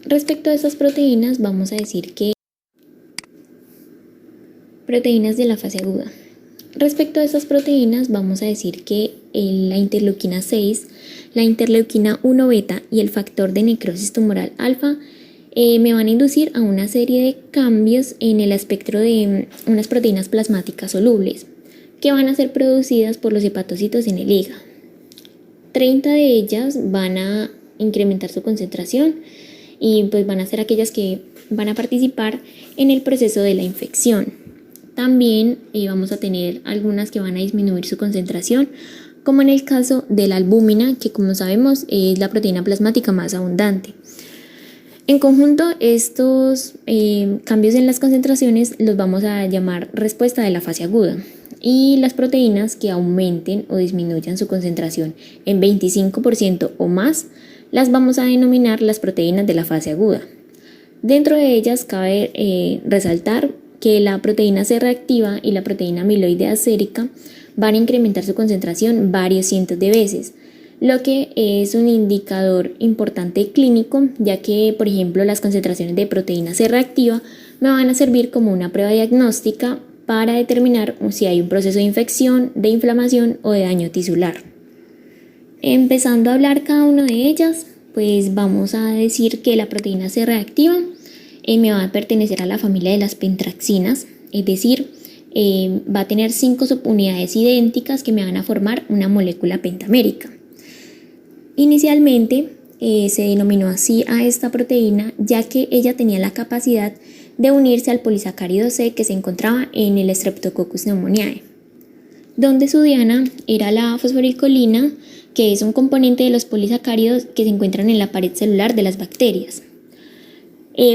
Respecto a estas proteínas, vamos a decir que proteínas de la fase aguda. Respecto a estas proteínas, vamos a decir que la interleuquina 6, la interleuquina 1 beta y el factor de necrosis tumoral alfa me van a inducir a una serie de cambios en el espectro de unas proteínas plasmáticas solubles que van a ser producidas por los hepatocitos en el hígado. 30 de ellas van a incrementar su concentración y pues van a ser aquellas que van a participar en el proceso de la infección. También vamos a tener algunas que van a disminuir su concentración, como en el caso de la albúmina, que como sabemos es la proteína plasmática más abundante. En conjunto, estos cambios en las concentraciones los vamos a llamar respuesta de la fase aguda, y las proteínas que aumenten o disminuyan su concentración en 25% o más las vamos a denominar las proteínas de la fase aguda. Dentro de ellas cabe resaltar que la proteína C reactiva y la proteína amiloide sérica van a incrementar su concentración varios cientos de veces, lo que es un indicador importante clínico, ya que, por ejemplo, las concentraciones de proteína C reactiva me van a servir como una prueba diagnóstica para determinar si hay un proceso de infección, de inflamación o de daño tisular. Empezando a hablar cada una de ellas, pues vamos a decir que la proteína C reactiva me va a pertenecer a la familia de las pentraxinas, es decir, va a tener 5 subunidades idénticas que me van a formar una molécula pentamérica. Inicialmente se denominó así a esta proteína ya que ella tenía la capacidad de unirse al polisacárido C que se encontraba en el Streptococcus pneumoniae, donde su diana era la fosforicolina, que es un componente de los polisacáridos que se encuentran en la pared celular de las bacterias.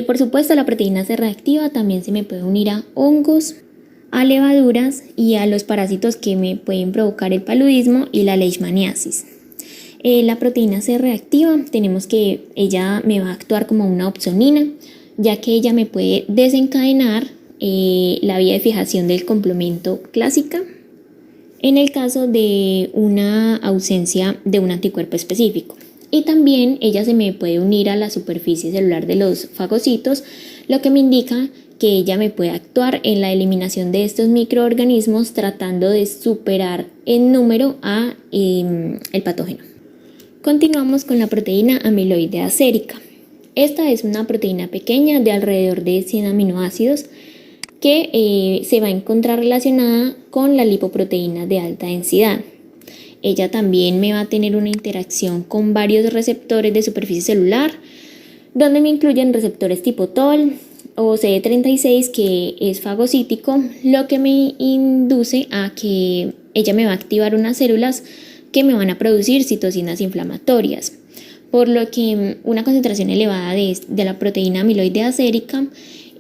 Por supuesto, la proteína C reactiva también se me puede unir a hongos, a levaduras y a los parásitos que me pueden provocar el paludismo y la leishmaniasis. La proteína C reactiva, tenemos que ella me va a actuar como una opsonina, ya que ella me puede desencadenar la vía de fijación del complemento clásica en el caso de una ausencia de un anticuerpo específico. Y también ella se me puede unir a la superficie celular de los fagocitos, lo que me indica que ella me puede actuar en la eliminación de estos microorganismos tratando de superar en número a el patógeno. Continuamos con la proteína amiloide sérica. Esta es una proteína pequeña de alrededor de 100 aminoácidos que se va a encontrar relacionada con la lipoproteína de alta densidad. Ella también me va a tener una interacción con varios receptores de superficie celular, donde me incluyen receptores tipo TOL o CD36, que es fagocítico, lo que me induce a que ella me va a activar unas células que me van a producir citocinas inflamatorias, por lo que una concentración elevada de la proteína amiloide sérica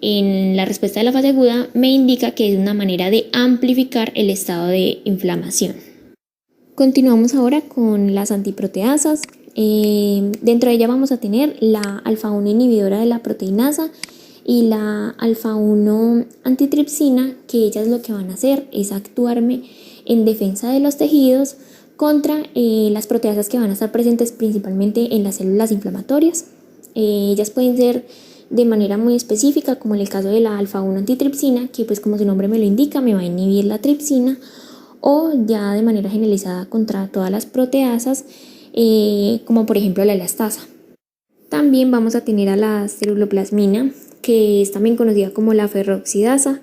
en la respuesta de la fase aguda me indica que es una manera de amplificar el estado de inflamación. Continuamos ahora con las antiproteasas. Dentro de ella vamos a tener la alfa-1 inhibidora de la proteinasa y la alfa-1 antitripsina, que ellas lo que van a hacer es actuarme en defensa de los tejidos contra las proteasas que van a estar presentes principalmente en las células inflamatorias. Ellas pueden ser de manera muy específica, como en el caso de la alfa-1 antitripsina, que pues como su nombre me lo indica, me va a inhibir la tripsina, o ya de manera generalizada contra todas las proteasas, como por ejemplo la elastasa. También vamos a tener a la ceruloplasmina, que es también conocida como la ferroxidasa,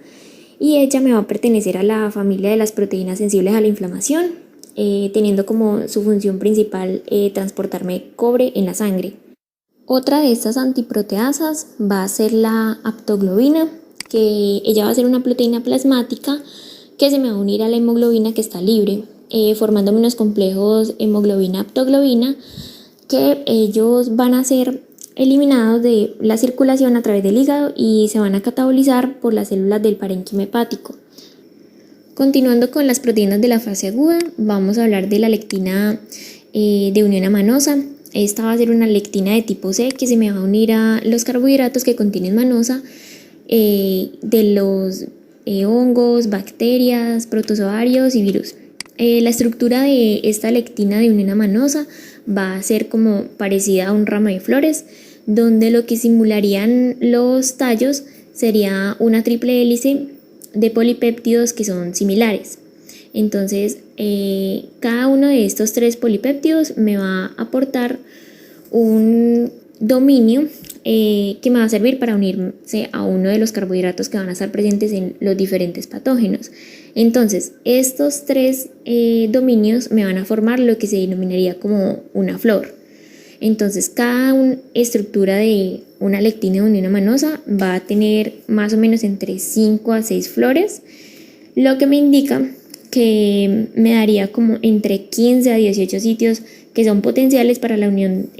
y ella me va a pertenecer a la familia de las proteínas sensibles a la inflamación, teniendo como su función principal transportarme cobre en la sangre. Otra de estas antiproteasas va a ser la aptoglobina, que ella va a ser una proteína plasmática que se me va a unir a la hemoglobina que está libre, formándome unos complejos hemoglobina-aptoglobina, que ellos van a ser eliminados de la circulación a través del hígado y se van a catabolizar por las células del parénquima hepático. Continuando con las proteínas de la fase aguda, vamos a hablar de la lectina de unión a manosa. Esta va a ser una lectina de tipo C que se me va a unir a los carbohidratos que contienen manosa de los hongos, bacterias, protozoarios y virus. La estructura de esta lectina de unión a manosa va a ser como parecida a un ramo de flores, donde lo que simularían los tallos sería una triple hélice de polipéptidos que son similares. Entonces, cada uno de estos 3 polipéptidos me va a aportar un dominio que me va a servir para unirse a uno de los carbohidratos que van a estar presentes en los diferentes patógenos. Entonces, estos 3 dominios me van a formar lo que se denominaría como una flor. Entonces, cada estructura de una lectina de unión amanosa va a tener más o menos entre 5 a 6 flores, lo que me indica que me daría como entre 15 a 18 sitios que son potenciales para la unión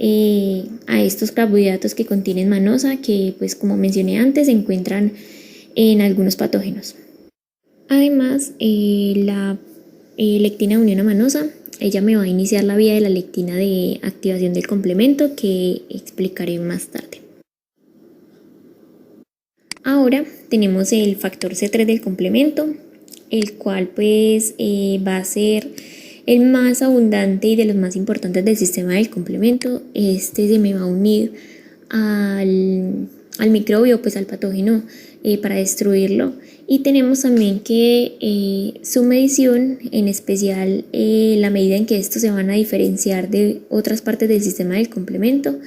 a estos carbohidratos que contienen manosa, que pues como mencioné antes se encuentran en algunos patógenos. Además, la lectina de unión amanosa, ella me va a iniciar la vía de la lectina de activación del complemento que explicaré más tarde. Ahora tenemos el factor C3 del complemento, el cual pues va a ser el más abundante y de los más importantes del sistema del complemento. Este se me va a unir al microbio, pues al patógeno, para destruirlo. Y tenemos también que su medición, en especial la medida en que estos se van a diferenciar de otras partes del sistema del complemento,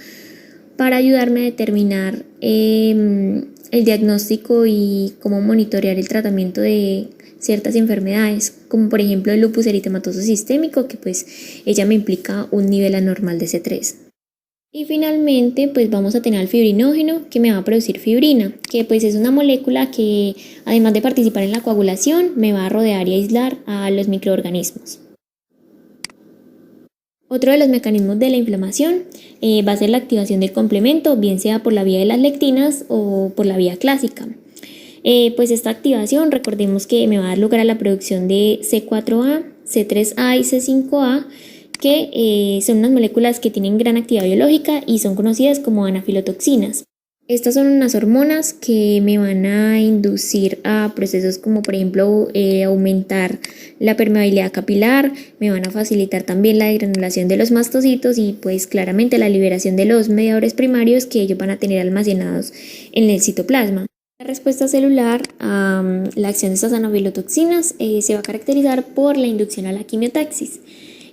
para ayudarme a determinar el diagnóstico y cómo monitorear el tratamiento de ciertas enfermedades, como por ejemplo el lupus eritematoso sistémico, que pues ella me implica un nivel anormal de C3. Y finalmente pues vamos a tener al fibrinógeno, que me va a producir fibrina, que pues es una molécula que además de participar en la coagulación me va a rodear y aislar a los microorganismos. Otro de los mecanismos de la inflamación va a ser la activación del complemento, bien sea por la vía de las lectinas o por la vía clásica. Pues esta activación, recordemos que me va a dar lugar a la producción de C4A, C3A y C5A, que son unas moléculas que tienen gran actividad biológica y son conocidas como anafilotoxinas. Estas son unas hormonas que me van a inducir a procesos como por ejemplo aumentar la permeabilidad capilar, me van a facilitar también la granulación de los mastocitos y pues claramente la liberación de los mediadores primarios que ellos van a tener almacenados en el citoplasma. La respuesta celular a la acción de estas anafilotoxinas se va a caracterizar por la inducción a la quimiotaxis.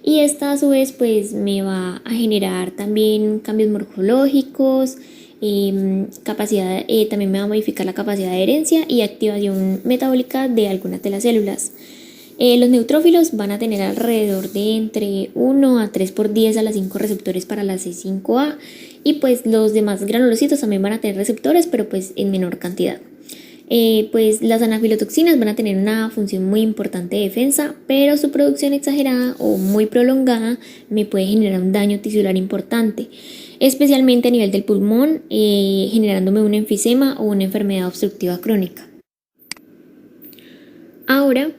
Y esta a su vez pues me va a generar también cambios morfológicos, también me va a modificar la capacidad de herencia y activación metabólica de algunas de las células. Los neutrófilos van a tener alrededor de entre 1 a 3 por 10 a las 5 receptores para la C5A y pues los demás granulocitos también van a tener receptores, pero pues en menor cantidad. Pues las anafilotoxinas van a tener una función muy importante de defensa, pero su producción exagerada o muy prolongada me puede generar un daño tisular importante, especialmente a nivel del pulmón, generándome un enfisema o una enfermedad obstructiva crónica. Ahora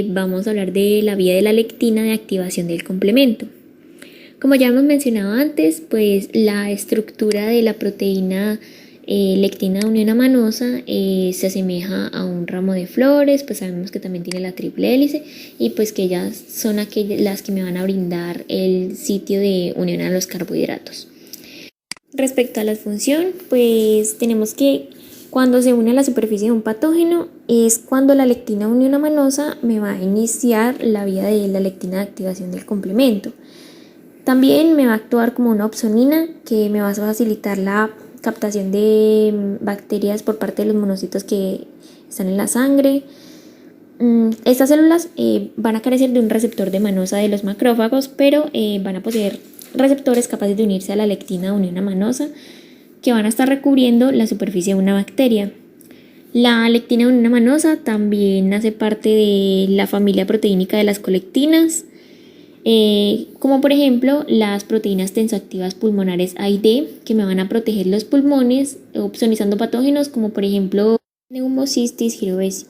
vamos a hablar de la vía de la lectina de activación del complemento. Como ya hemos mencionado antes, pues la estructura de la proteína lectina de unión amanosa se asemeja a un ramo de flores, pues sabemos que también tiene la triple hélice y pues que ellas son las que me van a brindar el sitio de unión a los carbohidratos. Respecto a la función, pues tenemos que cuando se une a la superficie de un patógeno es cuando la lectina de unión amanosa me va a iniciar la vía de la lectina de activación del complemento. También me va a actuar como una opsonina que me va a facilitar la captación de bacterias por parte de los monocitos que están en la sangre. Estas células van a carecer de un receptor de manosa de los macrófagos, pero van a poseer receptores capaces de unirse a la lectina de unión amanosa que van a estar recubriendo la superficie de una bacteria. La lectina de unión amanosa también hace parte de la familia proteínica de las colectinas, como por ejemplo las proteínas tensoactivas pulmonares A y D, que me van a proteger los pulmones, opsonizando patógenos como por ejemplo Pneumocystis jirovecii.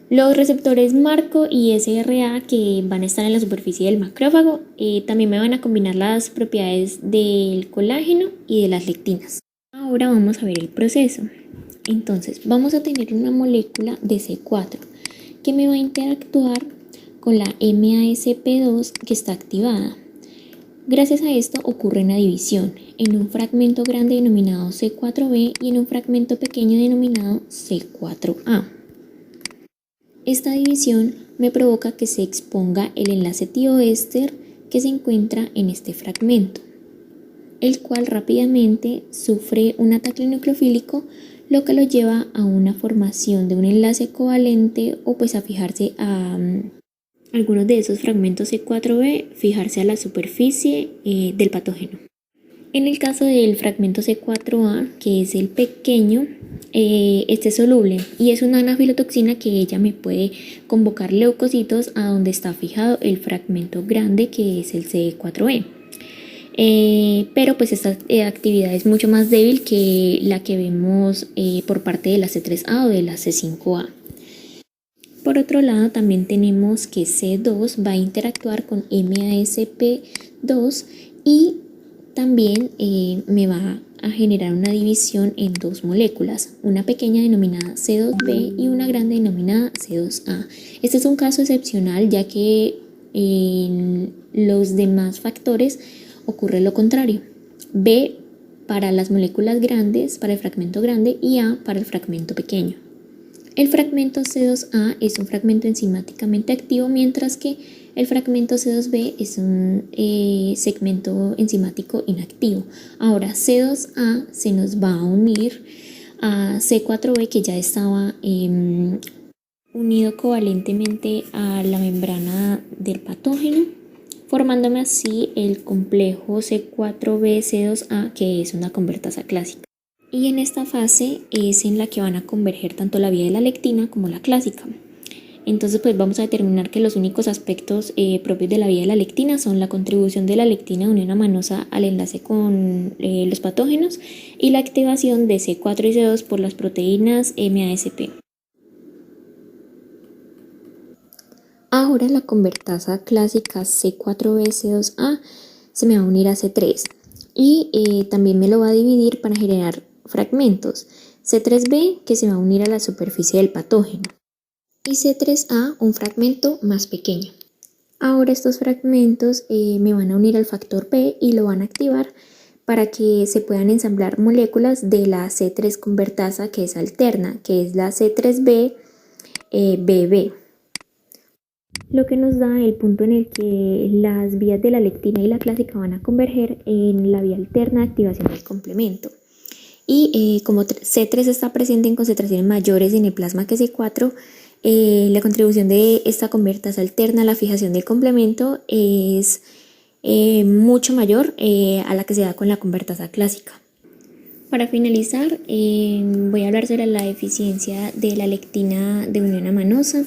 Los receptores Marco y SRA, que van a estar en la superficie del macrófago, también me van a combinar las propiedades del colágeno y de las lectinas. Ahora vamos a ver el proceso. Entonces vamos a tener una molécula de C4 que me va a interactuar con la MASP2 que está activada. Gracias a esto ocurre una división en un fragmento grande denominado C4b y en un fragmento pequeño denominado C4a. Esta división me provoca que se exponga el enlace tioéster que se encuentra en este fragmento, el cual rápidamente sufre un ataque nucleofílico, lo que lo lleva a una formación de un enlace covalente o pues a fijarse a algunos de esos fragmentos C4b, fijarse a la superficie del patógeno. En el caso del fragmento C4a, que es el pequeño, este es soluble y es una anafilotoxina que ella me puede convocar leucocitos a donde está fijado el fragmento grande, que es el C4e. Pero pues esta actividad es mucho más débil que la que vemos por parte de la C3a o de la C5a. Por otro lado, también tenemos que C2 va a interactuar con MASP2 y también me va a generar una división en dos moléculas, una pequeña denominada C2b y una grande denominada C2a. Este es un caso excepcional, ya que en los demás factores ocurre lo contrario. B para las moléculas grandes, para el fragmento grande, y A para el fragmento pequeño. El fragmento C2A es un fragmento enzimáticamente activo, mientras que el fragmento C2b es un segmento enzimático inactivo. Ahora C2A se nos va a unir a C4b, que ya estaba unido covalentemente a la membrana del patógeno, formándome así el complejo C4b-C2A, que es una convertasa clásica. Y en esta fase es en la que van a converger tanto la vía de la lectina como la clásica. Entonces pues vamos a determinar que los únicos aspectos propios de la vía de la lectina son la contribución de la lectina de unión amanosa al enlace con los patógenos y la activación de C4 y C2 por las proteínas MASP. Ahora la convertasa clásica C4b-C2A se me va a unir a C3 y también me lo va a dividir para generar fragmentos C3b, que se va a unir a la superficie del patógeno, y C3a, un fragmento más pequeño. Ahora estos fragmentos me van a unir al factor P y lo van a activar para que se puedan ensamblar moléculas de la C3 convertasa, que es alterna, que es la C3b BB. Lo que nos da el punto en el que las vías de la lectina y la clásica van a converger en la vía alterna de activación del complemento. Y como C3 está presente en concentraciones mayores en el plasma que C4, la contribución de esta convertasa alterna a la fijación del complemento es mucho mayor a la que se da con la convertasa clásica. Para finalizar, voy a hablar sobre la eficiencia de la lectina de unión amanosa.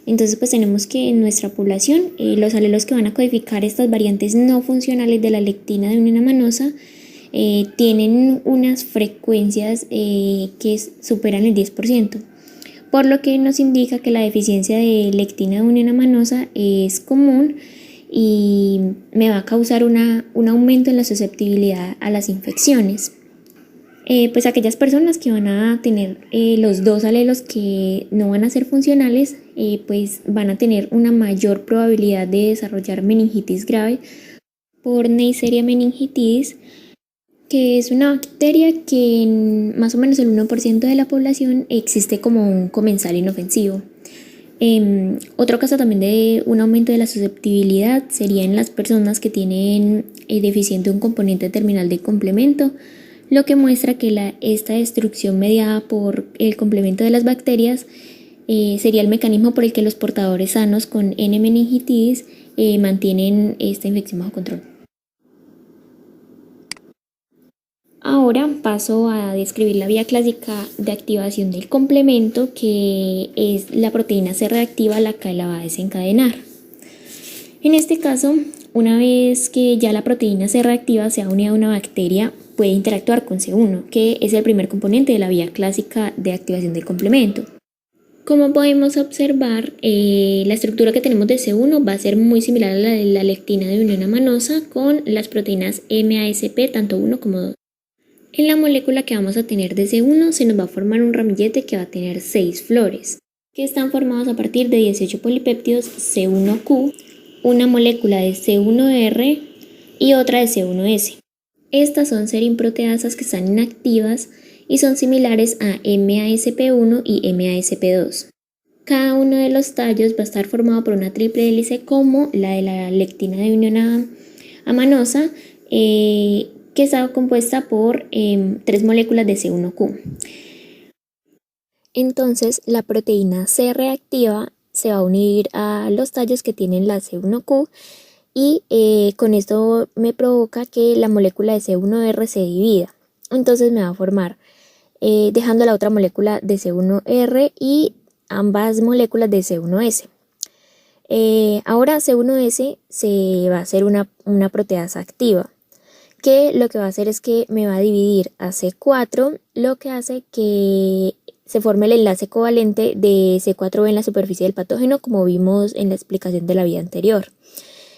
Entonces pues tenemos que en nuestra población los alelos que van a codificar estas variantes no funcionales de la lectina de unión amanosa tienen unas frecuencias que superan el 10%, por lo que nos indica que la deficiencia de lectina de unión amanosa es común y me va a causar un aumento en la susceptibilidad a las infecciones. Pues aquellas personas que van a tener los dos alelos que no van a ser funcionales, pues van a tener una mayor probabilidad de desarrollar meningitis grave por Neisseria meningitidis, que es una bacteria que en más o menos el 1% de la población existe como un comensal inofensivo. Otro caso también de un aumento de la susceptibilidad sería en las personas que tienen deficiente un componente terminal de complemento, lo que muestra que esta destrucción mediada por el complemento de las bacterias sería el mecanismo por el que los portadores sanos con N. meningitidis mantienen esta infección bajo control. Ahora paso a describir la vía clásica de activación del complemento, que es la proteína C reactiva la que la va a desencadenar. En este caso, una vez que ya la proteína C reactiva se ha unido a una bacteria, puede interactuar con C1, que es el primer componente de la vía clásica de activación del complemento. Como podemos observar, la estructura que tenemos de C1 va a ser muy similar a la de la lectina de unión amanosa con las proteínas MASP, tanto 1 como 2. En la molécula que vamos a tener de C1 se nos va a formar un ramillete que va a tener 6 flores, que están formados a partir de 18 polipéptidos C1Q, una molécula de C1R, y otra de C1s. Estas son serinproteasas que están inactivas y son similares a MASP1 y MASP2. Cada uno de los tallos va a estar formado por una triple hélice como la de la lectina de unión amanosa, que está compuesta por 3 moléculas de C1Q. Entonces la proteína C reactiva se va a unir a los tallos que tienen la C1Q y con esto me provoca que la molécula de C1R se divida. Entonces me va a formar dejando la otra molécula de C1R y ambas moléculas de C1S. Ahora C1S se va a hacer una proteasa activa, que lo que va a hacer es que me va a dividir a C4, lo que hace que se forme el enlace covalente de C4b en la superficie del patógeno, como vimos en la explicación de la vía anterior.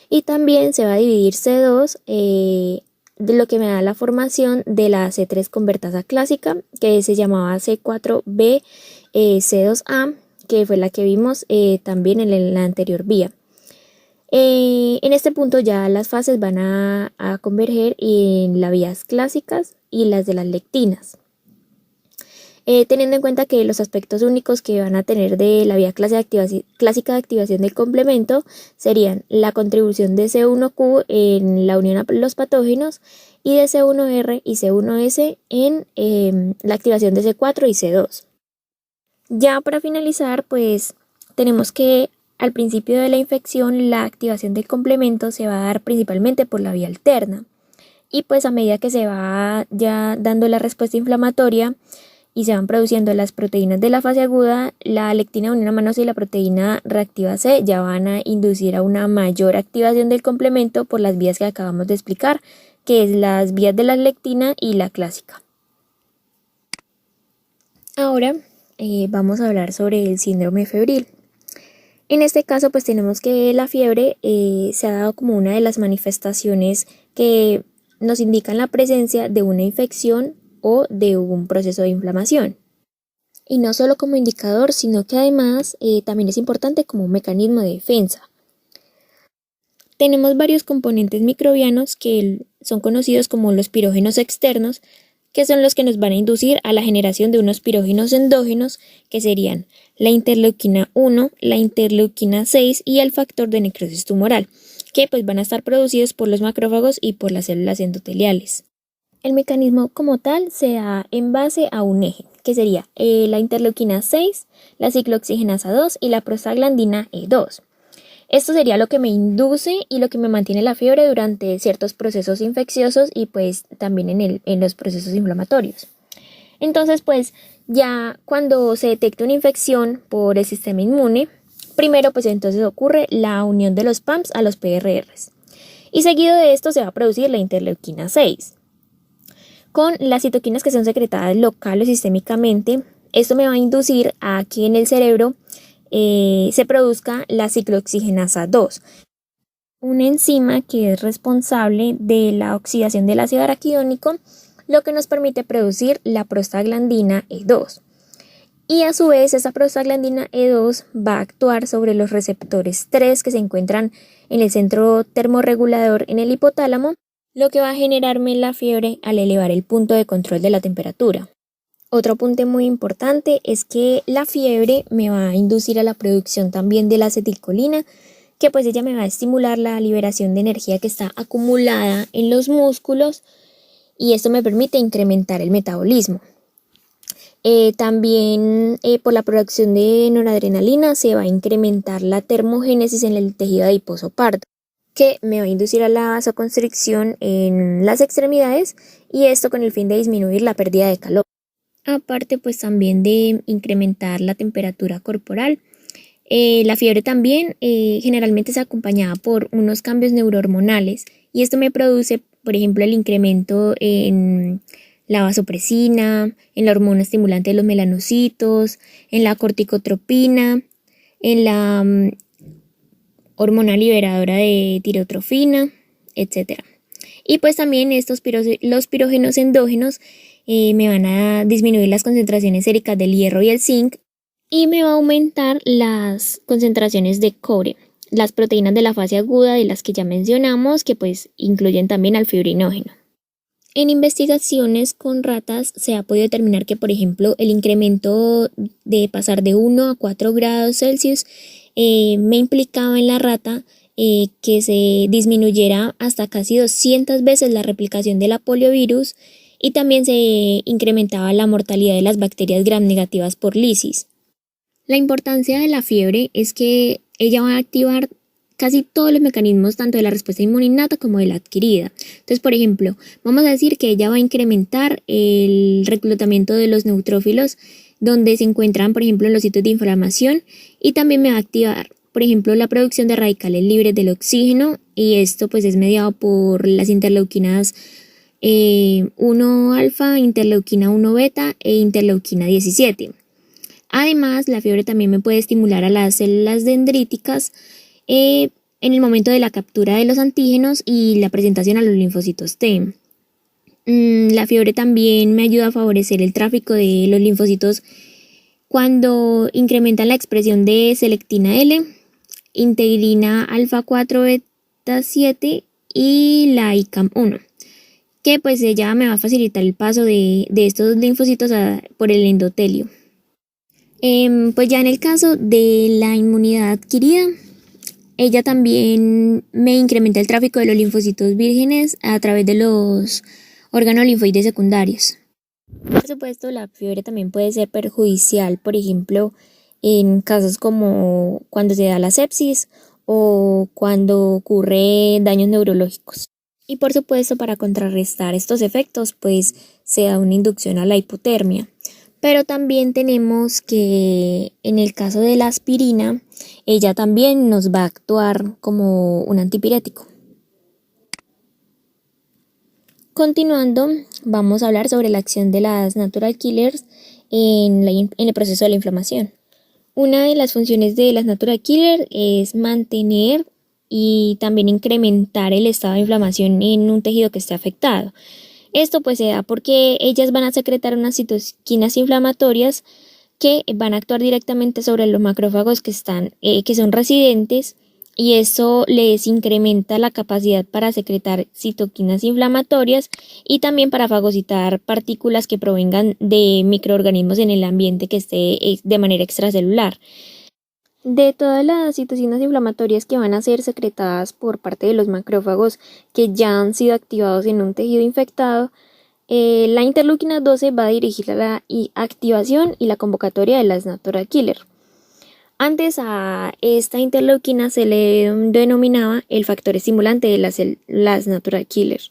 Y también se va a dividir C2, de lo que me da la formación de la C3 convertasa clásica, que se llamaba C4b C2A, que fue la que vimos también en la anterior vía. En este punto ya las fases van a converger en las vías clásicas y las de las lectinas. Teniendo en cuenta que los aspectos únicos que van a tener de la vía clásica de activación del complemento serían la contribución de C1Q en la unión a los patógenos y de C1R y C1S en la activación de C4 y C2. Ya para finalizar, pues tenemos que al principio de la infección la activación del complemento se va a dar principalmente por la vía alterna y pues a medida que se va ya dando la respuesta inflamatoria y se van produciendo las proteínas de la fase aguda, la lectina de unión amanosa y la proteína reactiva C ya van a inducir a una mayor activación del complemento por las vías que acabamos de explicar, que es las vías de la lectina y la clásica. Ahora vamos a hablar sobre el síndrome febril. En este caso pues tenemos que la fiebre se ha dado como una de las manifestaciones que nos indican la presencia de una infección o de un proceso de inflamación. Y no solo como indicador, sino que además también es importante como un mecanismo de defensa. Tenemos varios componentes microbianos que son conocidos como los pirógenos externos, que son los que nos van a inducir a la generación de unos pirógenos endógenos, que serían la interleuquina 1, la interleuquina 6 y el factor de necrosis tumoral, que pues van a estar producidos por los macrófagos y por las células endoteliales. El mecanismo como tal se da en base a un eje, que sería la interleuquina 6, la ciclooxigenasa 2 y la prostaglandina E2. Esto sería lo que me induce y lo que me mantiene la fiebre durante ciertos procesos infecciosos y pues también en los procesos inflamatorios. Entonces pues ya cuando se detecta una infección por el sistema inmune, primero pues entonces ocurre la unión de los PAMPs a los PRRs y seguido de esto se va a producir la interleuquina 6. Con las citoquinas que son secretadas local o sistémicamente, esto me va a inducir a que en el cerebro se produzca la ciclooxigenasa 2, una enzima que es responsable de la oxidación del ácido araquidónico, lo que nos permite producir la prostaglandina E2. Y a su vez esa prostaglandina E2 va a actuar sobre los receptores 3 que se encuentran en el centro termorregulador en el hipotálamo, lo que va a generarme la fiebre al elevar el punto de control de la temperatura. Otro punto muy importante es que la fiebre me va a inducir a la producción también de la acetilcolina, que pues ella me va a estimular la liberación de energía que está acumulada en los músculos y esto me permite incrementar el metabolismo. También por la producción de noradrenalina se va a incrementar la termogénesis en el tejido adiposo pardo, que me va a inducir a la vasoconstricción en las extremidades y esto con el fin de disminuir la pérdida de calor. Aparte pues también de incrementar la temperatura corporal. La fiebre también generalmente es acompañada por unos cambios neurohormonales y esto me produce, por ejemplo, el incremento en la vasopresina, en la hormona estimulante de los melanocitos, en la corticotropina, en la hormona liberadora de tireotrofina, etc. Y pues también los pirógenos endógenos me van a disminuir las concentraciones séricas del hierro y el zinc y me va a aumentar las concentraciones de cobre, las proteínas de la fase aguda de las que ya mencionamos, que pues incluyen también al fibrinógeno. En investigaciones con ratas se ha podido determinar que, por ejemplo, el incremento de pasar de 1 a 4 grados Celsius me implicaba en la rata que se disminuyera hasta casi 200 veces la replicación de la poliovirus y también se incrementaba la mortalidad de las bacterias gram negativas por lisis. La importancia de la fiebre es que ella va a activar casi todos los mecanismos tanto de la respuesta inmune innata como de la adquirida. Entonces, por ejemplo, vamos a decir que ella va a incrementar el reclutamiento de los neutrófilos donde se encuentran, por ejemplo, en los sitios de inflamación y también me va a activar, por ejemplo, la producción de radicales libres del oxígeno y esto pues es mediado por las interleuquinas 1 alfa, interleuquina 1 beta e interleuquina 17. Además, la fiebre también me puede estimular a las células dendríticas en el momento de la captura de los antígenos y la presentación a los linfocitos T. La fiebre también me ayuda a favorecer el tráfico de los linfocitos cuando incrementan la expresión de selectina L, integrina alfa 4 beta 7 y la ICAM 1, que pues ella me va a facilitar el paso de estos linfocitos por el endotelio. Pues ya en el caso de la inmunidad adquirida, ella también me incrementa el tráfico de los linfocitos vírgenes a través de los órganos linfoides secundarios. Por supuesto, la fiebre también puede ser perjudicial, por ejemplo, en casos como cuando se da la sepsis o cuando ocurre daños neurológicos. Y por supuesto, para contrarrestar estos efectos, pues se da una inducción a la hipotermia. Pero también tenemos que en el caso de la aspirina, ella también nos va a actuar como un antipirético. Continuando, vamos a hablar sobre la acción de las natural killers en el proceso de la inflamación. Una de las funciones de las natural killers es mantener y también incrementar el estado de inflamación en un tejido que esté afectado. Esto pues se da porque ellas van a secretar unas citoquinas inflamatorias que van a actuar directamente sobre los macrófagos que son residentes y eso les incrementa la capacidad para secretar citoquinas inflamatorias y también para fagocitar partículas que provengan de microorganismos en el ambiente que esté de manera extracelular. De todas las citocinas inflamatorias que van a ser secretadas por parte de los macrófagos que ya han sido activados en un tejido infectado, la interleuquina 12 va a dirigir a la activación y la convocatoria de las natural killer. Antes a esta interleuquina se le denominaba el factor estimulante de las natural killer.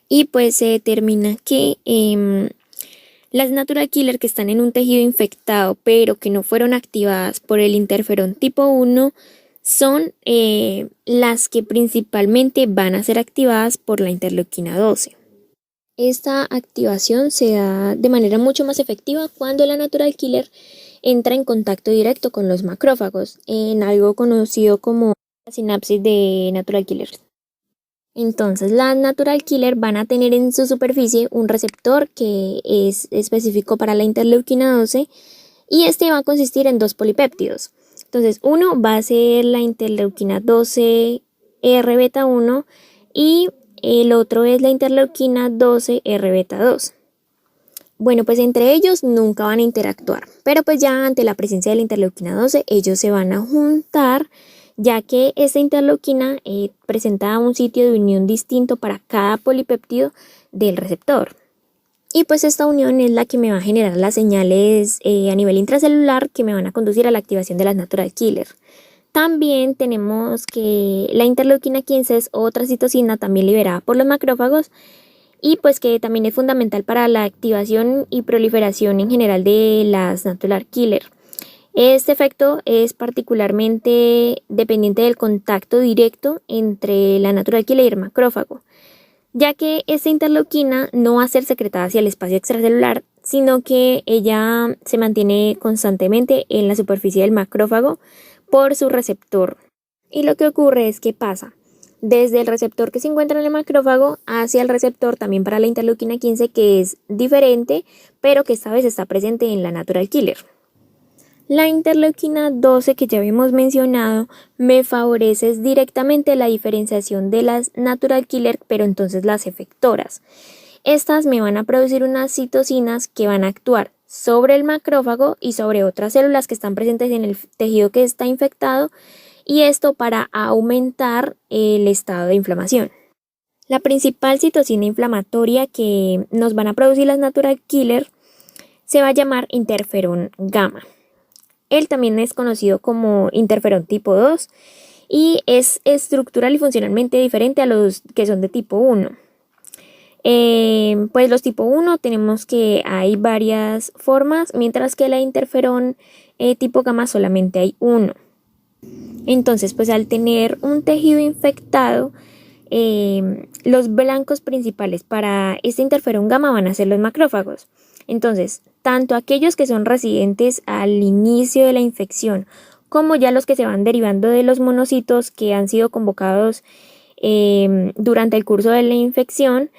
Y pues se determina que las natural killer que están en un tejido infectado pero que no fueron activadas por el interferón tipo 1 son las que principalmente van a ser activadas por la interleuquina 12. Esta activación se da de manera mucho más efectiva cuando la natural killer entra en contacto directo con los macrófagos en algo conocido como la sinapsis de natural killer. Entonces, las natural killer van a tener en su superficie un receptor que es específico para la interleuquina 12 y este va a consistir en 2 polipéptidos. Entonces, uno va a ser la interleuquina 12 R beta 1 y el otro es la interleuquina 12 R beta 2. Bueno, pues entre ellos nunca van a interactuar, pero pues ya ante la presencia de la interleuquina 12 ellos se van a juntar, ya que esta interleuquina presenta un sitio de unión distinto para cada polipéptido del receptor. Y pues esta unión es la que me va a generar las señales a nivel intracelular que me van a conducir a la activación de las natural killer. También tenemos que la interleuquina 15 es otra citocina también liberada por los macrófagos y pues que también es fundamental para la activación y proliferación en general de las natural killer. Este efecto es particularmente dependiente del contacto directo entre la natural killer y el macrófago, ya que esta interleuquina no va a ser secretada hacia el espacio extracelular, sino que ella se mantiene constantemente en la superficie del macrófago por su receptor. Y lo que ocurre es que pasa desde el receptor que se encuentra en el macrófago hacia el receptor también para la interleuquina 15, que es diferente, pero que esta vez está presente en la natural killer. La interleuquina 12 que ya habíamos mencionado me favorece directamente la diferenciación de las natural killer, pero entonces las efectoras. Estas me van a producir unas citocinas que van a actuar sobre el macrófago y sobre otras células que están presentes en el tejido que está infectado, y esto para aumentar el estado de inflamación. La principal citocina inflamatoria que nos van a producir las natural killer se va a llamar interferón gamma. Él también es conocido como interferón tipo 2 y es estructural y funcionalmente diferente a los que son de tipo 1. Pues los tipo 1 tenemos que hay varias formas, mientras que la interferón tipo gamma solamente hay uno. Entonces, pues al tener un tejido infectado, los blancos principales para este interferón gamma van a ser los macrófagos. Entonces, tanto aquellos que son residentes al inicio de la infección, como ya los que se van derivando de los monocitos que han sido convocados durante el curso de la infección,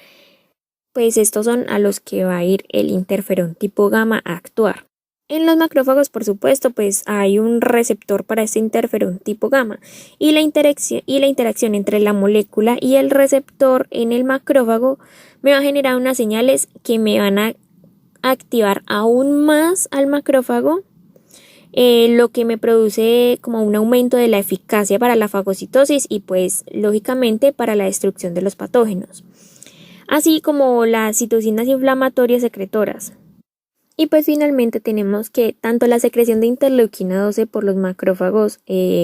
pues estos son a los que va a ir el interferón tipo gamma a actuar. En los macrófagos, por supuesto, pues hay un receptor para este interferón tipo gamma, y la interacción entre la molécula y el receptor en el macrófago me va a generar unas señales que me van a activar aún más al macrófago, lo que me produce como un aumento de la eficacia para la fagocitosis y pues lógicamente para la destrucción de los patógenos, así como las citocinas inflamatorias secretoras. Y pues finalmente tenemos que tanto la secreción de interleuquina 12 por los macrófagos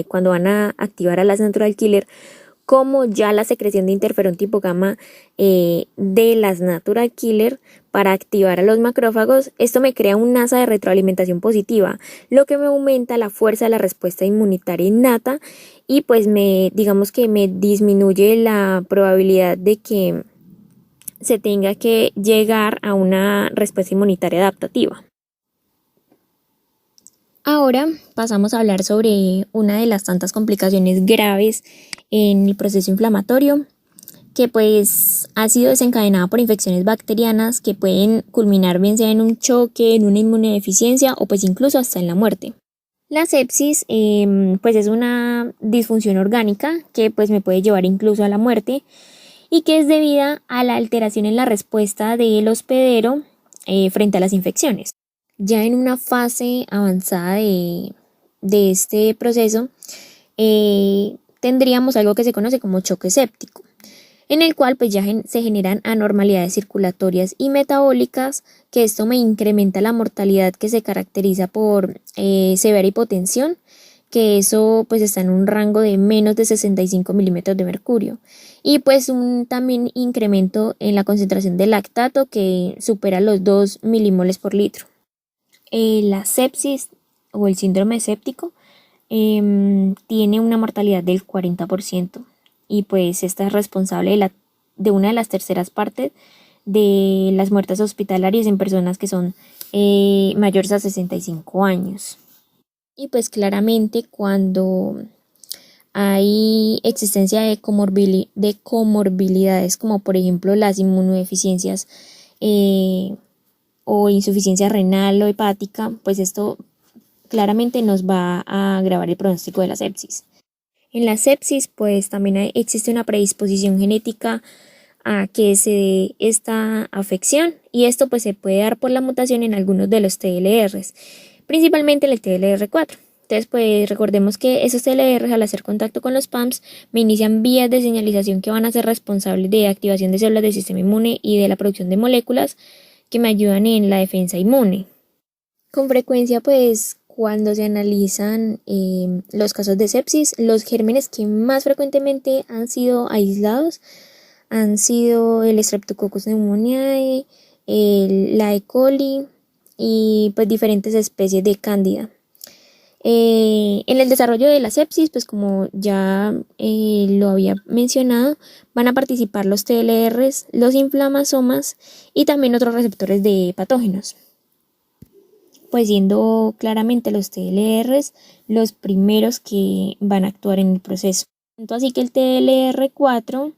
cuando van a activar a las natural killer, como ya la secreción de interferón tipo gamma de las natural killer para activar a los macrófagos. Esto me crea un asa de retroalimentación positiva, lo que me aumenta la fuerza de la respuesta inmunitaria innata y pues digamos que me disminuye la probabilidad de que se tenga que llegar a una respuesta inmunitaria adaptativa. Ahora pasamos a hablar sobre una de las tantas complicaciones graves en el proceso inflamatorio, que pues ha sido desencadenada por infecciones bacterianas que pueden culminar bien sea en un choque, en una inmunodeficiencia o pues incluso hasta en la muerte. La sepsis pues es una disfunción orgánica que pues me puede llevar incluso a la muerte y que es debida a la alteración en la respuesta del hospedero frente a las infecciones. Ya en una fase avanzada de este proceso, tendríamos algo que se conoce como choque séptico, en el cual pues ya se generan anormalidades circulatorias y metabólicas, que esto me incrementa la mortalidad, que se caracteriza por severa hipotensión, que eso pues está en un rango de menos de 65 milímetros de mercurio, y pues un también incremento en la concentración de lactato que supera los 2 milimoles por litro. La sepsis o el síndrome séptico tiene una mortalidad del 40% y pues esta es responsable de una de las terceras partes de las muertes hospitalarias en personas que son mayores a 65 años. Y pues claramente cuando hay existencia de comorbilidades como por ejemplo las inmunodeficiencias o insuficiencia renal o hepática, pues esto claramente nos va a agravar el pronóstico de la sepsis. En la sepsis pues también existe una predisposición genética a que se dé esta afección, y esto pues se puede dar por la mutación en algunos de los TLRs, principalmente el TLR4. Entonces pues recordemos que esos TLRs al hacer contacto con los PAMPs me inician vías de señalización que van a ser responsables de activación de células del sistema inmune y de la producción de moléculas que me ayudan en la defensa inmune. Con frecuencia pues cuando se analizan los casos de sepsis, los gérmenes que más frecuentemente han sido aislados han sido el Streptococcus pneumoniae, la E. coli y pues diferentes especies de cándida. En el desarrollo de la sepsis, pues como ya lo había mencionado, van a participar los TLRs, los inflamasomas y también otros receptores de patógenos. Pues siendo claramente los TLRs los primeros que van a actuar en el proceso. Así que el TLR4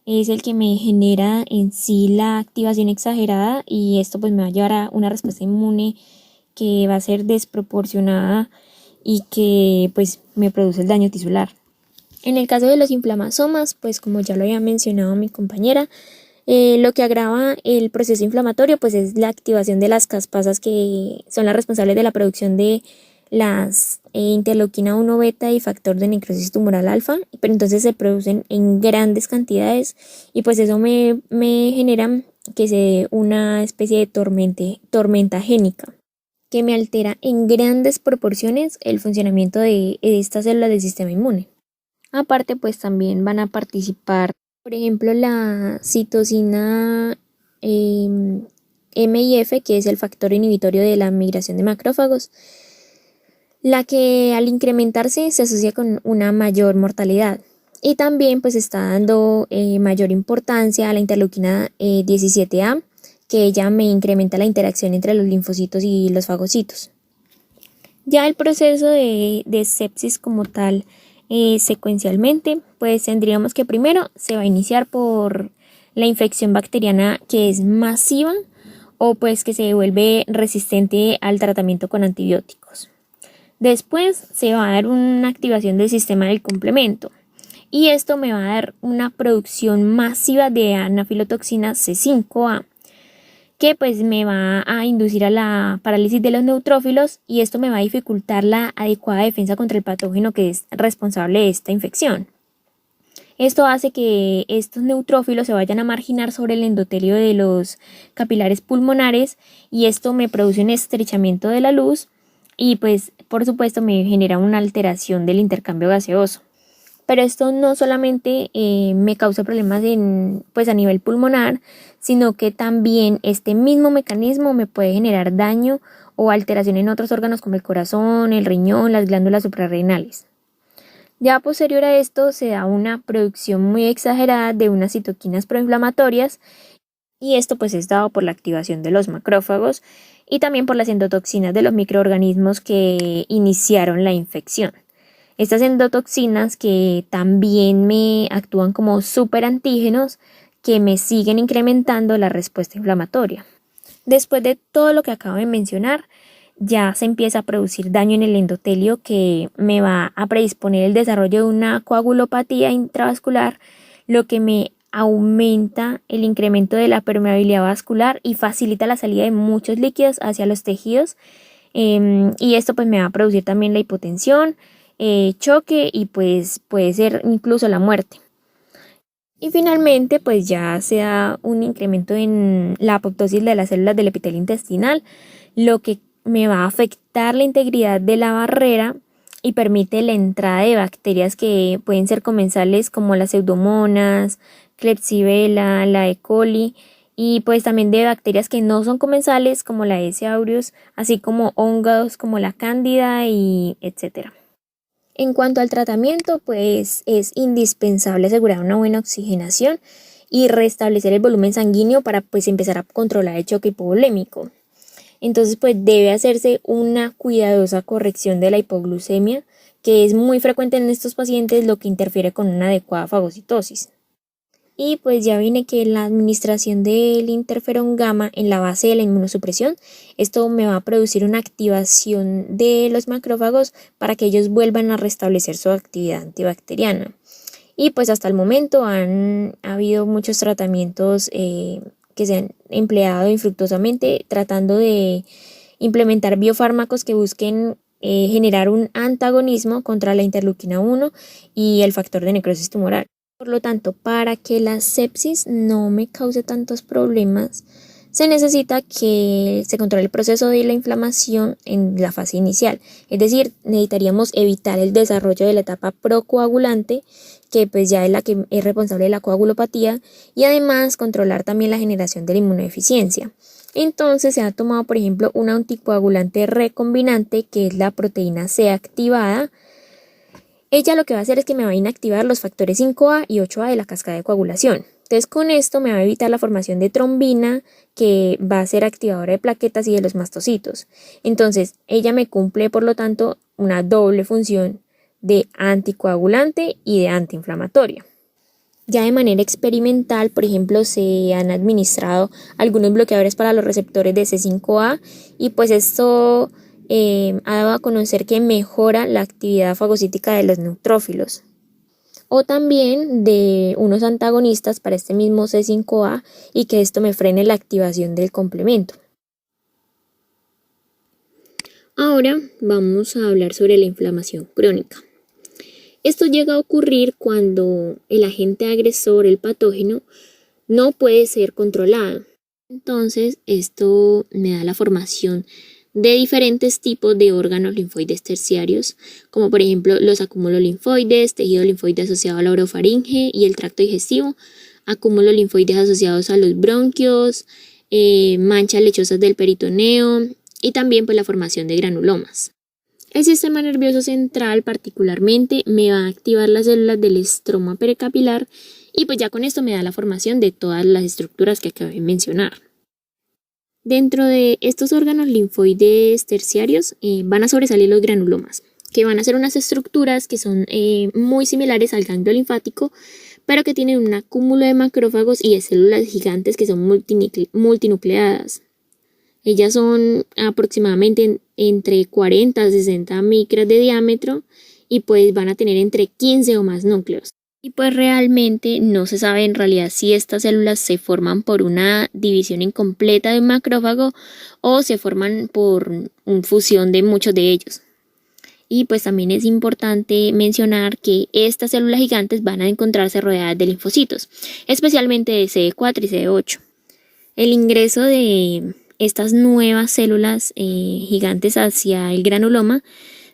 es el que me genera en sí la activación exagerada, y esto pues me va a llevar a una respuesta inmune que va a ser desproporcionada y que pues me produce el daño tisular. En el caso de los inflamasomas, pues como ya lo había mencionado mi compañera, lo que agrava el proceso inflamatorio pues es la activación de las caspasas que son las responsables de la producción de las interleuquina 1 beta y factor de necrosis tumoral alfa, pero entonces se producen en grandes cantidades y pues eso me genera que se dé una especie de tormenta génica que me altera en grandes proporciones el funcionamiento de estas células del sistema inmune. Aparte, pues también van a participar, por ejemplo, la citosina MIF, que es el factor inhibitorio de la migración de macrófagos, la que al incrementarse se asocia con una mayor mortalidad. Y también pues está dando mayor importancia a la interleuquina 17A, que ella me incrementa la interacción entre los linfocitos y los fagocitos. Ya el proceso de sepsis como tal, secuencialmente, pues tendríamos que primero se va a iniciar por la infección bacteriana que es masiva o pues que se vuelve resistente al tratamiento con antibióticos. Después se va a dar una activación del sistema del complemento y esto me va a dar una producción masiva de anafilotoxina C5A, que pues me va a inducir a la parálisis de los neutrófilos y esto me va a dificultar la adecuada defensa contra el patógeno que es responsable de esta infección. Esto hace que estos neutrófilos se vayan a marginar sobre el endotelio de los capilares pulmonares y esto me produce un estrechamiento de la luz y pues por supuesto me genera una alteración del intercambio gaseoso. Pero esto no solamente me causa problemas pues a nivel pulmonar, sino que también este mismo mecanismo me puede generar daño o alteración en otros órganos como el corazón, el riñón, las glándulas suprarrenales. Ya posterior a esto se da una producción muy exagerada de unas citoquinas proinflamatorias y esto pues es dado por la activación de los macrófagos y también por las endotoxinas de los microorganismos que iniciaron la infección. Estas endotoxinas que también me actúan como superantígenos que me siguen incrementando la respuesta inflamatoria. Después de todo lo que acabo de mencionar, ya se empieza a producir daño en el endotelio que me va a predisponer el desarrollo de una coagulopatía intravascular, lo que me aumenta el incremento de la permeabilidad vascular y facilita la salida de muchos líquidos hacia los tejidos y esto pues me va a producir también la hipotensión, choque y pues puede ser incluso la muerte. Y finalmente pues ya se da un incremento en la apoptosis de las células del epitelio intestinal, lo que me va a afectar la integridad de la barrera y permite la entrada de bacterias que pueden ser comensales como las pseudomonas, Klebsiella, la E. coli y pues también de bacterias que no son comensales como la S. aureus, así como hongos como la cándida y etcétera. En cuanto al tratamiento, pues es indispensable asegurar una buena oxigenación y restablecer el volumen sanguíneo para pues empezar a controlar el choque hipovolémico. Entonces pues debe hacerse una cuidadosa corrección de la hipoglucemia, que es muy frecuente en estos pacientes, lo que interfiere con una adecuada fagocitosis. Y pues ya viene que la administración del interferón gamma en la base de la inmunosupresión, esto me va a producir una activación de los macrófagos para que ellos vuelvan a restablecer su actividad antibacteriana. Y pues hasta el momento ha habido muchos tratamientos que se han empleado infructuosamente tratando de implementar biofármacos que busquen generar un antagonismo contra la interleuquina 1 y el factor de necrosis tumoral. Por lo tanto, para que la sepsis no me cause tantos problemas, se necesita que se controle el proceso de la inflamación en la fase inicial. Es decir, necesitaríamos evitar el desarrollo de la etapa procoagulante, que pues ya es la que es responsable de la coagulopatía, y además controlar también la generación de la inmunodeficiencia. Entonces se ha tomado, por ejemplo, un anticoagulante recombinante, que es la proteína C activada. Ella lo que va a hacer es que me va a inactivar los factores 5A y 8A de la cascada de coagulación. Entonces con esto me va a evitar la formación de trombina, que va a ser activadora de plaquetas y de los mastocitos. Entonces ella me cumple por lo tanto una doble función de anticoagulante y de antiinflamatoria. Ya de manera experimental, por ejemplo, se han administrado algunos bloqueadores para los receptores de C5A y pues esto ha dado a conocer que mejora la actividad fagocítica de los neutrófilos. O también de unos antagonistas para este mismo C5A y que esto me frene la activación del complemento. Ahora vamos a hablar sobre la inflamación crónica. Esto llega a ocurrir cuando el agente agresor, el patógeno, no puede ser controlado. Entonces, esto me da la formación de diferentes tipos de órganos linfoides terciarios, como por ejemplo los acúmulos linfoides, tejido linfoide asociado a la orofaringe y el tracto digestivo, acúmulos linfoides asociados a los bronquios, manchas lechosas del peritoneo y también pues la formación de granulomas. El sistema nervioso central particularmente me va a activar las células del estroma pericapilar y pues ya con esto me da la formación de todas las estructuras que acabé de mencionar. Dentro de estos órganos linfoides terciarios van a sobresalir los granulomas, que van a ser unas estructuras que son muy similares al ganglio linfático, pero que tienen un acúmulo de macrófagos y de células gigantes que son multinucleadas. Ellas son aproximadamente entre 40 a 60 micras de diámetro y pues van a tener entre 15 o más núcleos. Y pues realmente no se sabe en realidad si estas células se forman por una división incompleta de un macrófago o se forman por una fusión de muchos de ellos. Y pues también es importante mencionar que estas células gigantes van a encontrarse rodeadas de linfocitos, especialmente de CD4 y CD8. El ingreso de estas nuevas células gigantes hacia el granuloma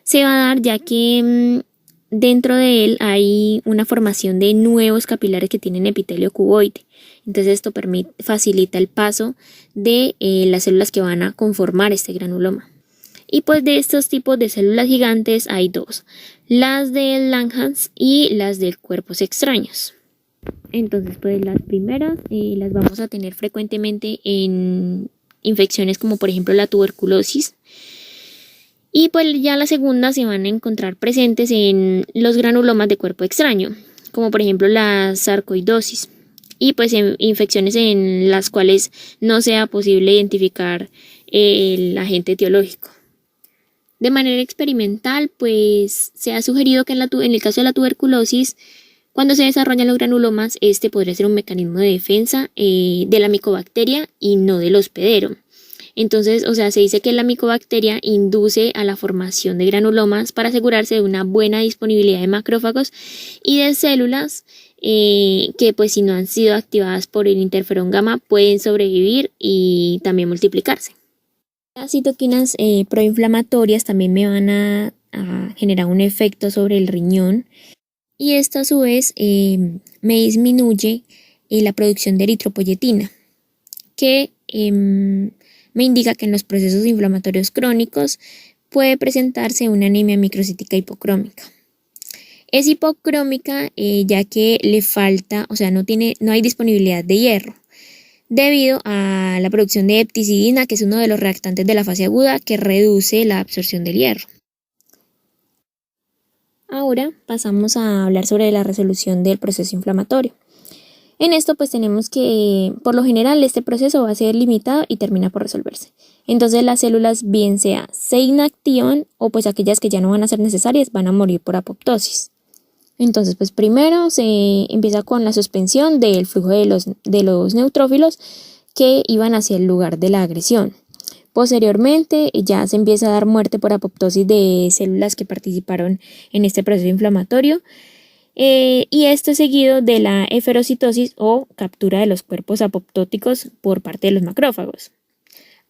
se va a dar ya que dentro de él hay una formación de nuevos capilares que tienen epitelio cuboide. Entonces esto facilita el paso de las células que van a conformar este granuloma. Y pues de estos tipos de células gigantes hay dos, las de Langhans y las de cuerpos extraños. Entonces pues las primeras las vamos a tener frecuentemente en infecciones como por ejemplo la tuberculosis. Y pues ya las segundas se van a encontrar presentes en los granulomas de cuerpo extraño, como por ejemplo la sarcoidosis. Y pues en infecciones en las cuales no sea posible identificar el agente etiológico. De manera experimental, pues se ha sugerido que en el caso de la tuberculosis, cuando se desarrollan los granulomas, este podría ser un mecanismo de defensa de la micobacteria y no del hospedero. Entonces, se dice que la micobacteria induce a la formación de granulomas para asegurarse de una buena disponibilidad de macrófagos y de células que pues si no han sido activadas por el interferón gamma pueden sobrevivir y también multiplicarse. Las citoquinas proinflamatorias también me van a generar un efecto sobre el riñón y esto a su vez me disminuye la producción de eritropoyetina, que me indica que en los procesos inflamatorios crónicos puede presentarse una anemia microcítica hipocrómica. Es hipocrómica ya que le falta, no hay disponibilidad de hierro, debido a la producción de hepticidina, que es uno de los reactantes de la fase aguda que reduce la absorción del hierro. Ahora pasamos a hablar sobre la resolución del proceso inflamatorio. En esto pues tenemos que, por lo general, este proceso va a ser limitado y termina por resolverse. Entonces las células bien sea se inactivan o pues aquellas que ya no van a ser necesarias van a morir por apoptosis. Entonces pues primero se empieza con la suspensión del flujo de los neutrófilos que iban hacia el lugar de la agresión. Posteriormente ya se empieza a dar muerte por apoptosis de células que participaron en este proceso inflamatorio. Y esto es seguido de la eferocitosis o captura de los cuerpos apoptóticos por parte de los macrófagos.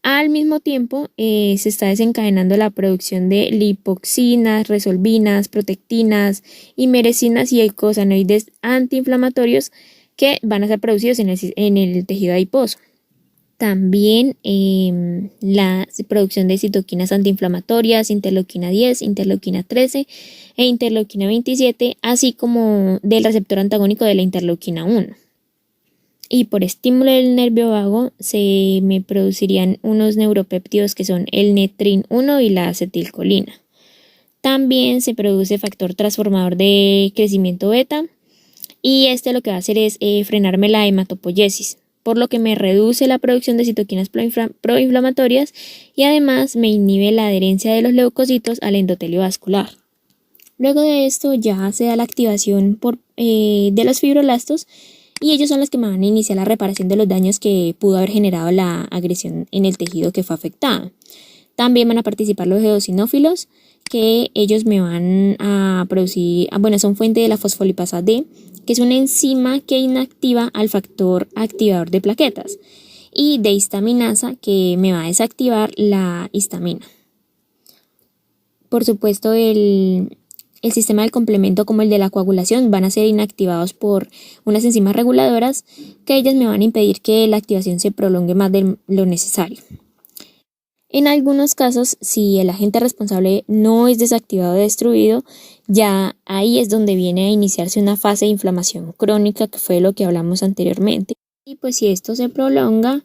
Al mismo tiempo se está desencadenando la producción de lipoxinas, resolvinas, protectinas, himerecinas y eicosanoides antiinflamatorios que van a ser producidos en el tejido adiposo. También la producción de citoquinas antiinflamatorias, interleuquina 10, interleuquina 13 e interleuquina 27, así como del receptor antagónico de la interleuquina 1. Y por estímulo del nervio vago se me producirían unos neuropéptidos que son el netrin 1 y la acetilcolina. También se produce factor transformador de crecimiento beta y lo que va a hacer es frenarme la hematopoiesis, por lo que me reduce la producción de citoquinas proinflamatorias y además me inhibe la adherencia de los leucocitos al endotelio vascular. Luego de esto ya se da la activación de los fibroblastos y ellos son los que me van a iniciar la reparación de los daños que pudo haber generado la agresión en el tejido que fue afectado. También van a participar los eosinófilos, que ellos me van a producir, son fuente de la fosfolipasa D, que es una enzima que inactiva al factor activador de plaquetas, y de histaminasa, que me va a desactivar la histamina. Por supuesto, el sistema del complemento como el de la coagulación van a ser inactivados por unas enzimas reguladoras que ellas me van a impedir que la activación se prolongue más de lo necesario. En algunos casos, si el agente responsable no es desactivado o destruido, ya ahí es donde viene a iniciarse una fase de inflamación crónica, que fue lo que hablamos anteriormente. Y pues si esto se prolonga,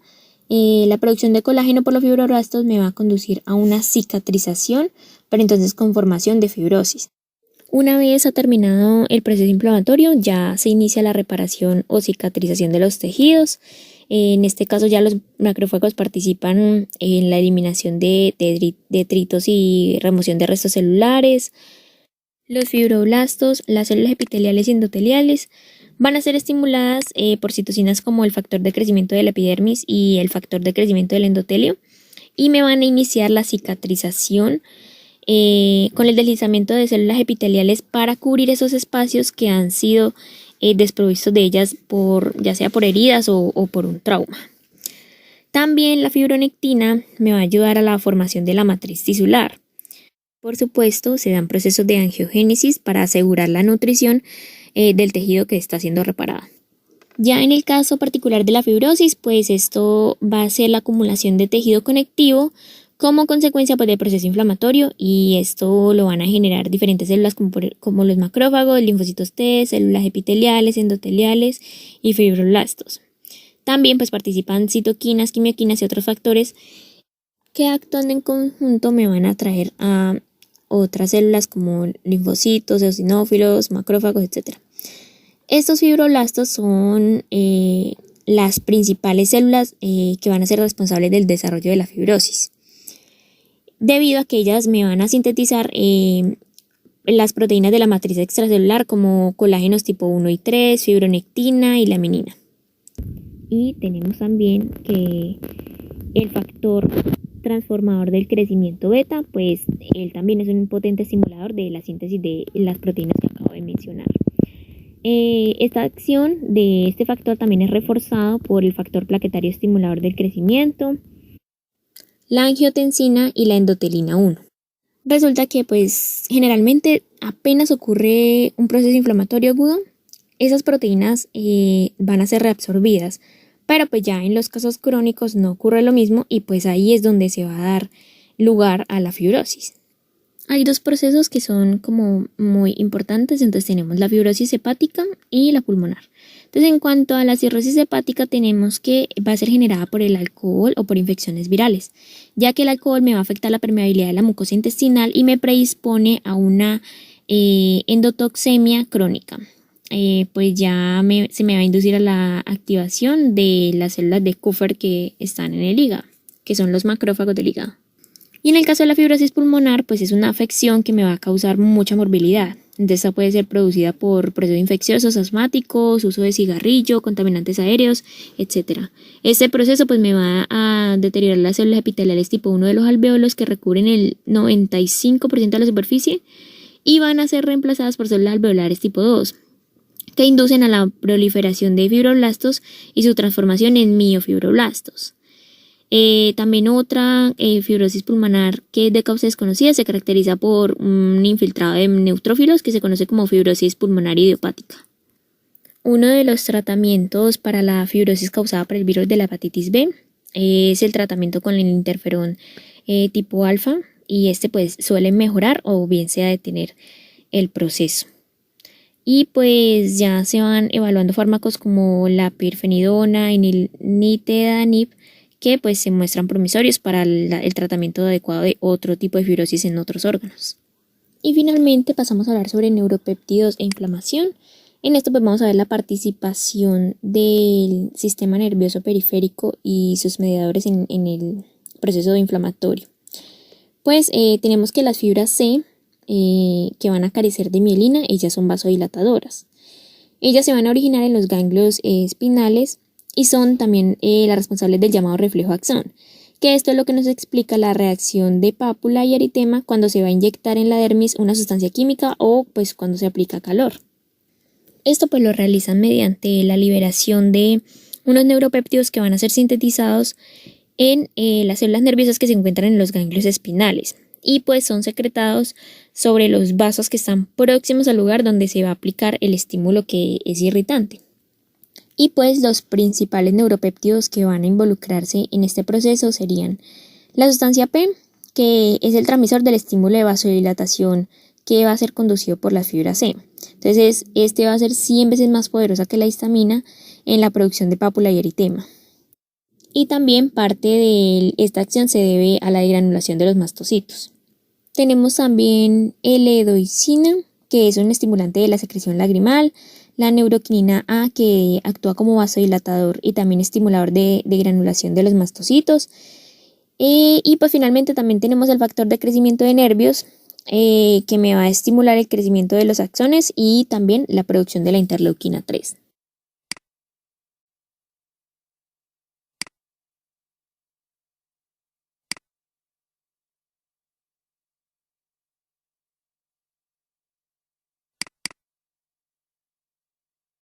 la producción de colágeno por los fibroblastos me va a conducir a una cicatrización, pero entonces con formación de fibrosis. Una vez ha terminado el proceso inflamatorio, ya se inicia la reparación o cicatrización de los tejidos. En este caso ya los macrófagos participan en la eliminación de detritos y remoción de restos celulares. Los fibroblastos, las células epiteliales y endoteliales van a ser estimuladas por citocinas como el factor de crecimiento de la epidermis y el factor de crecimiento del endotelio, y me van a iniciar la cicatrización con el deslizamiento de células epiteliales para cubrir esos espacios que han sido desprovistos de ellas ya sea por heridas o por un trauma. También la fibronectina me va a ayudar a la formación de la matriz tisular. Por supuesto, se dan procesos de angiogénesis para asegurar la nutrición del tejido que está siendo reparado. Ya en el caso particular de la fibrosis, pues esto va a ser la acumulación de tejido conectivo como consecuencia del proceso inflamatorio, y esto lo van a generar diferentes células como los macrófagos, linfocitos T, células epiteliales, endoteliales y fibroblastos. También pues participan citoquinas, quimioquinas y otros factores que, actuando en conjunto, me van a atraer a otras células como linfocitos, eosinófilos, macrófagos, etc. Estos fibroblastos son las principales células que van a ser responsables del desarrollo de la fibrosis, debido a que ellas me van a sintetizar las proteínas de la matriz extracelular como colágenos tipo 1 y 3, fibronectina y laminina. Y tenemos también que el factor transformador del crecimiento beta, pues él también es un potente estimulador de la síntesis de las proteínas que acabo de mencionar. Esta acción de este factor también es reforzado por el factor plaquetario estimulador del crecimiento, la angiotensina y la endotelina 1. Resulta que pues generalmente apenas ocurre un proceso inflamatorio agudo, esas proteínas van a ser reabsorbidas, pero pues ya en los casos crónicos no ocurre lo mismo, y pues ahí es donde se va a dar lugar a la fibrosis. Hay dos procesos que son como muy importantes. Entonces tenemos la fibrosis hepática y la pulmonar. Entonces, en cuanto a la cirrosis hepática, tenemos que va a ser generada por el alcohol o por infecciones virales, ya que el alcohol me va a afectar la permeabilidad de la mucosa intestinal y me predispone a una endotoxemia crónica. Pues ya se me va a inducir a la activación de las células de Kupffer que están en el hígado, que son los macrófagos del hígado. Y en el caso de la fibrosis pulmonar, pues es una afección que me va a causar mucha morbilidad. Entonces, esta puede ser producida por procesos infecciosos, asmáticos, uso de cigarrillo, contaminantes aéreos, etc. Este proceso pues me va a deteriorar las células epiteliales tipo 1 de los alvéolos, que recubren el 95% de la superficie, y van a ser reemplazadas por células alveolares tipo 2, que inducen a la proliferación de fibroblastos y su transformación en miofibroblastos. También otra fibrosis pulmonar que es de causa desconocida se caracteriza por un infiltrado de neutrófilos que se conoce como fibrosis pulmonar idiopática. Uno de los tratamientos para la fibrosis causada por el virus de la hepatitis B es el tratamiento con el interferón tipo alfa, y este pues suele mejorar o bien sea detener el proceso. Y pues ya se van evaluando fármacos como la pirfenidona y nintedanib, que pues se muestran promisorios para el tratamiento adecuado de otro tipo de fibrosis en otros órganos. Y finalmente pasamos a hablar sobre neuropéptidos e inflamación. En esto pues vamos a ver la participación del sistema nervioso periférico y sus mediadores en el proceso inflamatorio. Pues tenemos que las fibras C, que van a carecer de mielina, ellas son vasodilatadoras. Ellas se van a originar en los ganglios espinales y son también las responsables del llamado reflejo axón, que esto es lo que nos explica la reacción de pápula y eritema cuando se va a inyectar en la dermis una sustancia química o pues cuando se aplica calor. Esto pues lo realizan mediante la liberación de unos neuropéptidos que van a ser sintetizados en las células nerviosas que se encuentran en los ganglios espinales y pues son secretados sobre los vasos que están próximos al lugar donde se va a aplicar el estímulo que es irritante. Y pues los principales neuropéptidos que van a involucrarse en este proceso serían la sustancia P, que es el transmisor del estímulo de vasodilatación que va a ser conducido por la fibra C. Entonces, este va a ser 100 veces más poderosa que la histamina en la producción de pápula y eritema. Y también parte de esta acción se debe a la degranulación de los mastocitos. Tenemos también L-edoicina, que es un estimulante de la secreción lagrimal, la neuroquinina A, que actúa como vasodilatador y también estimulador de granulación de los mastocitos. Y pues finalmente también tenemos el factor de crecimiento de nervios, que me va a estimular el crecimiento de los axones y también la producción de la interleuquina 3.